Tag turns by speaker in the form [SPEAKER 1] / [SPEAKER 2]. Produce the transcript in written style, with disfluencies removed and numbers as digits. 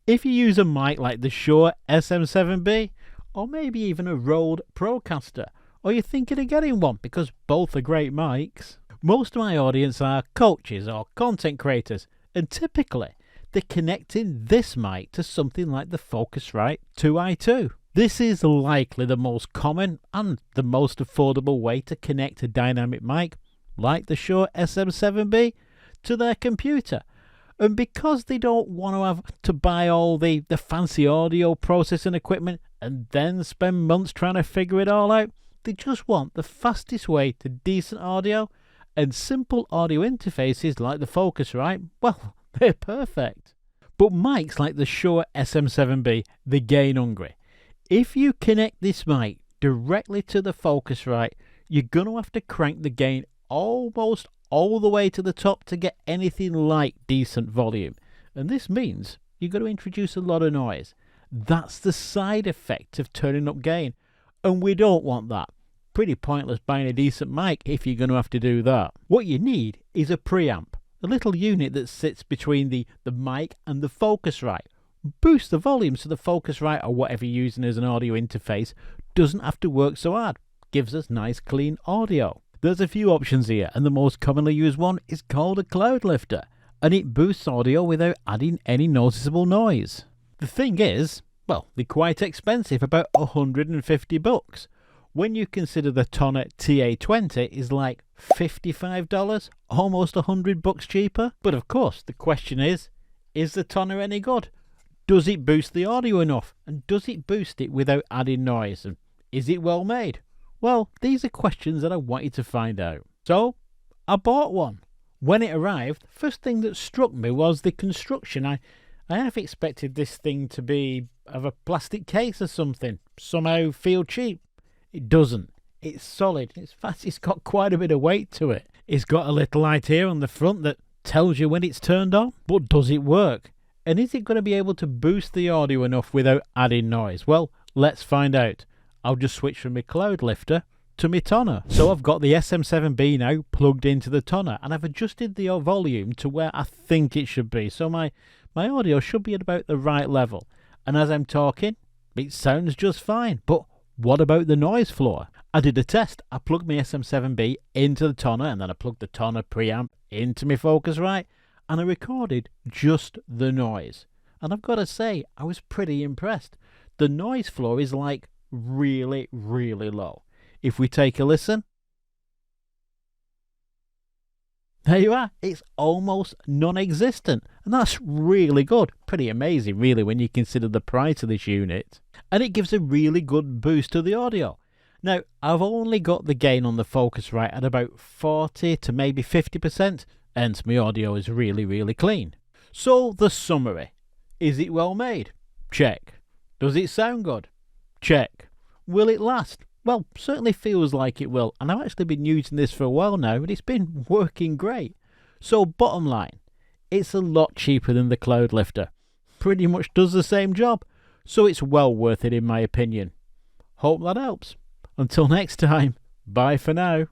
[SPEAKER 1] If you use a mic like the Shure SM7B, or maybe even a Rode Procaster, or you're thinking of getting one because both are great mics, most of my audience are coaches or content creators, and typically they're connecting this mic to something like the Focusrite 2i2. This is likely the most common and the most affordable way to connect a dynamic mic like the Shure SM7B to their computer. And because they don't want to have to buy all the fancy audio processing equipment and then spend months trying to figure it all out, they just want the fastest way to decent audio, and simple audio interfaces like the Focusrite, well, they're perfect. But mics like the Shure SM7B, they're gain hungry. If you connect this mic directly to the Focusrite, you're going to have to crank the gain almost all the way to the top to get anything like decent volume. And this means you're going to introduce a lot of noise. That's the side effect of turning up gain. And we don't want that. Pretty pointless buying a decent mic if you're going to have to do that. What you need is a preamp, a little unit that sits between the mic and the Focusrite. Boost the volume so the Focusrite or whatever you're using as an audio interface doesn't have to work so hard. Gives us nice clean audio. There's a few options here, and the most commonly used one is called a Cloudlifter, and it boosts audio without adding any noticeable noise. The thing is, well, they're quite expensive, about $150. When you consider the Tonor TA20 is like $55, almost $100 cheaper. But of course, the question is the Tonor any good? Does it boost the audio enough? And does it boost it without adding noise? And is it well made? Well, these are questions that I wanted to find out. So, I bought one. When it arrived, the first thing that struck me was the construction. I have expected this thing to be of a plastic case or something. Somehow feel cheap. It doesn't. It's solid. In fact, it's got quite a bit of weight to it. It's got a little light here on the front that tells you when it's turned on. But does it work? And is it going to be able to boost the audio enough without adding noise? Well, let's find out. I'll just switch from my Cloudlifter to my Tonor. So I've got the SM7B now plugged into the Tonor, and I've adjusted the volume to where I think it should be. So my audio should be at about the right level. And as I'm talking, it sounds just fine. But what about the noise floor? I did a test. I plugged my SM7B into the Tonor, and then I plugged the Tonor preamp into my Focusrite, and I recorded just the noise. And I've got to say, I was pretty impressed. The noise floor is like really, really low. If we take a listen, there you are. It's almost non-existent, and that's really good. Pretty amazing, really, when you consider the price of this unit. And it gives a really good boost to the audio. Now, I've only got the gain on the Focusrite at about 40 to maybe 50%, hence my audio is really, really clean. So, the summary. Is it well made? Check. Does it sound good? Check. Will it last? Well, certainly feels like it will, and I've actually been using this for a while now, and it's been working great. So, bottom line, it's a lot cheaper than the Cloudlifter. Pretty much does the same job, so it's well worth it in my opinion. Hope that helps. Until next time, bye for now.